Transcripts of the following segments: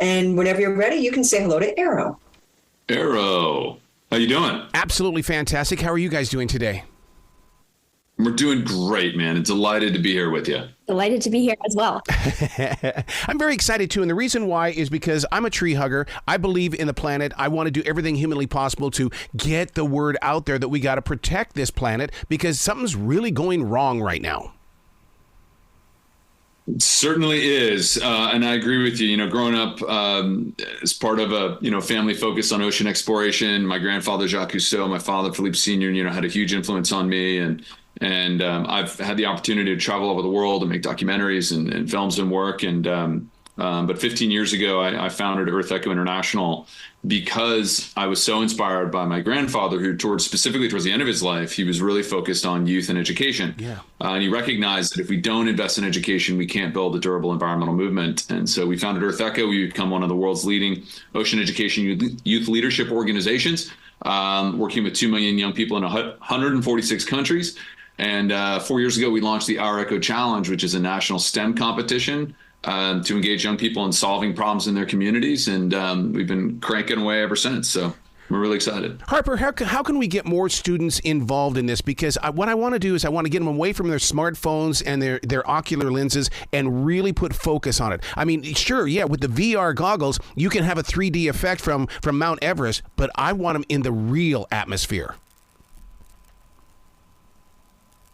And whenever you're ready, you can say hello to Arrow. Arrow, how you doing? Absolutely fantastic. How are you guys doing today? We're doing great, man. And delighted to be here with you. Delighted to be here as well. I'm very excited too. And the reason why is because I'm a tree hugger. I believe in the planet. I want to do everything humanly possible to get the word out there that we got to protect this planet because something's really going wrong right now. It certainly is. And I agree with you. You know, growing up as part of a, family focused on ocean exploration, my grandfather, Jacques Cousteau, my father, Phillipe Sr., had a huge influence on me. And I've had the opportunity to travel over the world and make documentaries and films and work. But 15 years ago, I founded EarthEcho International because I was so inspired by my grandfather, who specifically towards the end of his life, he was really focused on youth and education. Yeah. And he recognized that if we don't invest in education, we can't build a durable environmental movement. And so we founded EarthEcho. We become one of the world's leading ocean education youth leadership organizations, working with 2 million young people in 146 countries. And 4 years ago, we launched the OurEcho Challenge, which is a national STEM competition to engage young people in solving problems in their communities. And we've been cranking away ever since. So we're really excited. Harper, how can we get more students involved in this? Because what I want to do is I want to get them away from their smartphones and their ocular lenses and really put focus on it. I mean, sure, yeah, with the VR goggles, you can have a 3D effect from Mount Everest, but I want them in the real atmosphere.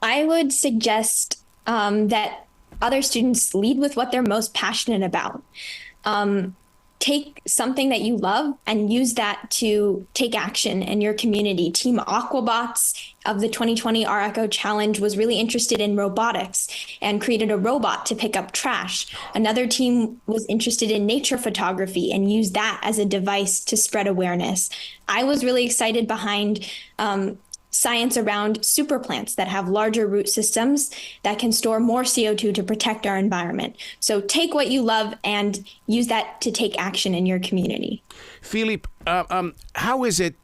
I would suggest that other students lead with what they're most passionate about. Take something that you love and use that to take action in your community. Team Aquabots of the 2020 OurEcho Challenge was really interested in robotics and created a robot to pick up trash. Another team was interested in nature photography and used that as a device to spread awareness. I was really excited behind science around super plants that have larger root systems that can store more CO2 to protect our environment. So take what you love and use that to take action in your community. Phillipe, how is it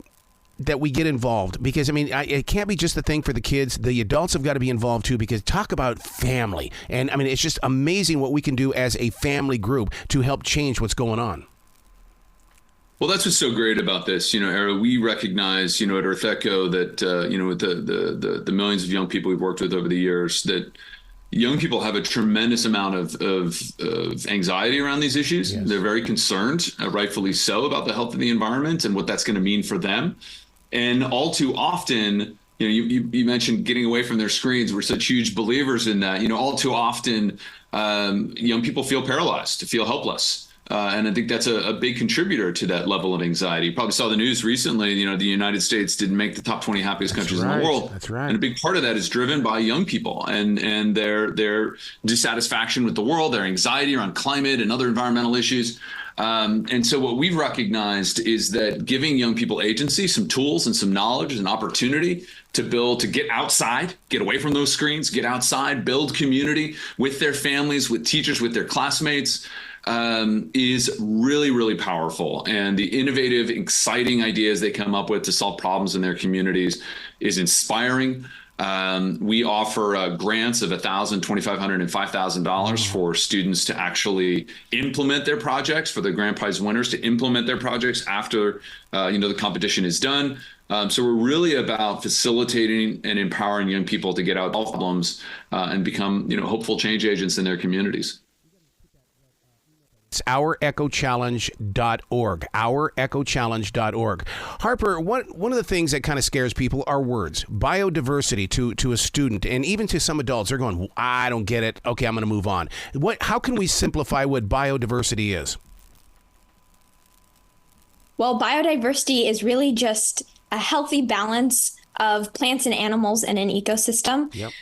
that we get involved? Because, I mean, it can't be just the thing for the kids. The adults have got to be involved, too, because talk about family. And, I mean, it's just amazing what we can do as a family group to help change what's going on. Well, that's what's so great about this, Era. We recognize, at EarthEcho that, with the millions of young people we've worked with over the years, that young people have a tremendous amount of anxiety around these issues. Yes. They're very concerned, rightfully so, about the health of the environment and what that's going to mean for them. And all too often, you mentioned getting away from their screens. We're such huge believers in that. All too often, young people feel paralyzed, feel helpless. And I think that's a big contributor to that level of anxiety. You probably saw the news recently, the United States didn't make the top 20 happiest countries in the world. That's right. And a big part of that is driven by young people and their dissatisfaction with the world, their anxiety around climate and other environmental issues. And so what we've recognized is that giving young people agency, some tools and some knowledge and opportunity to get outside, get away from those screens, get outside, build community with their families, with teachers, with their classmates, is really, really powerful. And the innovative, exciting ideas they come up with to solve problems in their communities is inspiring. We offer grants of $1,000, $2,500, and $5,000 for students to actually implement their projects, for the grand prize winners to implement their projects after the competition is done. So we're really about facilitating and empowering young people to get out of problems and become hopeful change agents in their communities. It's OurEchoChallenge.org. OurEchoChallenge.org. Harper, one of the things that kind of scares people are words. Biodiversity to a student and even to some adults. They're going, I don't get it. Okay, I'm going to move on. How can we simplify what biodiversity is? Well, biodiversity is really just a healthy balance of plants and animals in an ecosystem. Yep.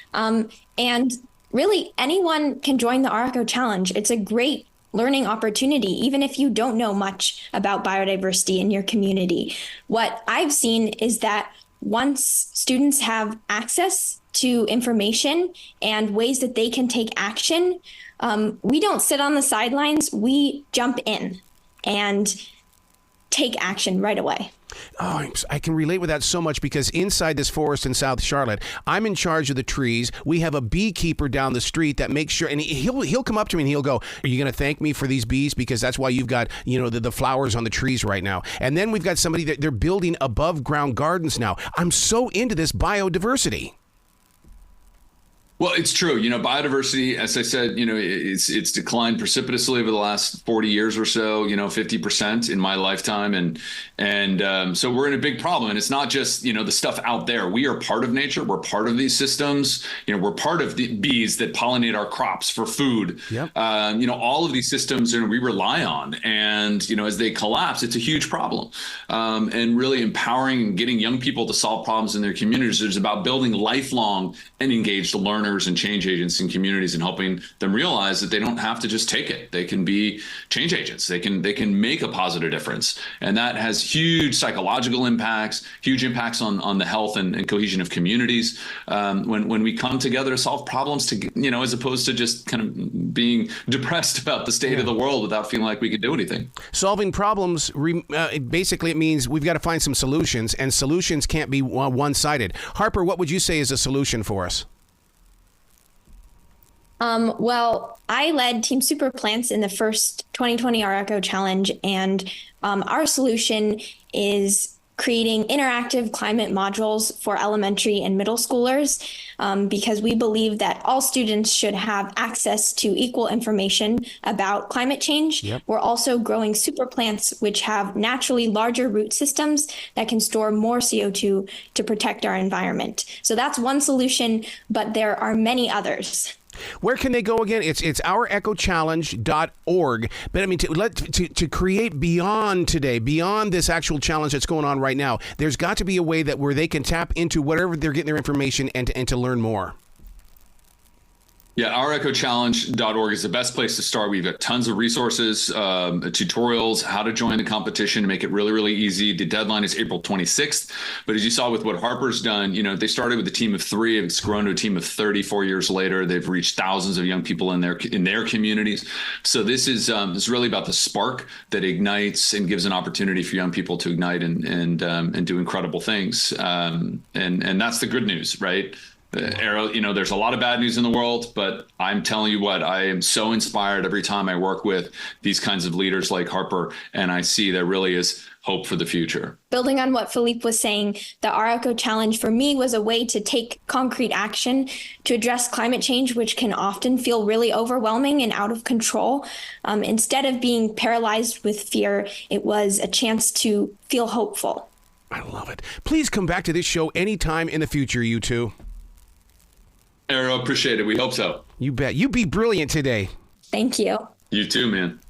And really, anyone can join the OurEcho Challenge. It's a great learning opportunity, even if you don't know much about biodiversity in your community. What I've seen is that once students have access to information and ways that they can take action, we don't sit on the sidelines, we jump in. And take action right away. Oh, I can relate with that so much because inside this forest in South Charlotte, I'm in charge of the trees. We have a beekeeper down the street that makes sure, and he'll come up to me and he'll go, "Are you going to thank me for these bees? Because that's why you've got, the flowers on the trees right now." And then we've got somebody that they're building above ground gardens now. I'm so into this biodiversity. Well, it's true. Biodiversity, as I said, it's declined precipitously over the last 40 years or so, 50% in my lifetime. And so we're in a big problem. And it's not just, the stuff out there. We are part of nature. We're part of these systems. We're part of the bees that pollinate our crops for food. Yep. All of these systems we rely on. And, as they collapse, it's a huge problem. And really empowering and getting young people to solve problems in their communities is about building lifelong and engaged learners and change agents in communities and helping them realize that they don't have to just take it. They can be change agents. They can make a positive difference. And that has huge psychological impacts, huge impacts on the health and cohesion of communities. When we come together to solve problems, as opposed to just kind of being depressed about the state of the world without feeling like we can do anything. Solving problems, basically it means we've got to find some solutions, and solutions can't be one-sided. Harper, what would you say is a solution for us? Well, I led Team Super Plants in the first 2020 OurEcho Challenge, and our solution is creating interactive climate modules for elementary and middle schoolers, because we believe that all students should have access to equal information about climate change. Yep. We're also growing super plants, which have naturally larger root systems that can store more CO2 to protect our environment. So that's one solution, but there are many others. Where can they go again? It's OurEchoChallenge.org. But I mean, to create beyond today, beyond this actual challenge that's going on right now, there's got to be a way where they can tap into whatever they're getting their information and to learn more. Yeah, OurEchoChallenge.org is the best place to start. We've got tons of resources, tutorials, how to join the competition to make it really, really easy. The deadline is April 26th. But as you saw with what Harper's done, they started with a team of 3. It's grown to a team of 30 4 years later. They've reached thousands of young people in their communities. So this is really about the spark that ignites and gives an opportunity for young people to ignite and do incredible things. And that's the good news, right? Arrow, there's a lot of bad news in the world, but I'm telling you what, I am so inspired every time I work with these kinds of leaders like Harper, and I see there really is hope for the future. Building on what Phillipe was saying, the OurEcho Challenge for me was a way to take concrete action to address climate change, which can often feel really overwhelming and out of control. Instead of being paralyzed with fear, it was a chance to feel hopeful. I love it. Please come back to this show anytime in the future, you two. Arrow, appreciate it. We hope so. You bet. You be brilliant today. Thank you. You too, man.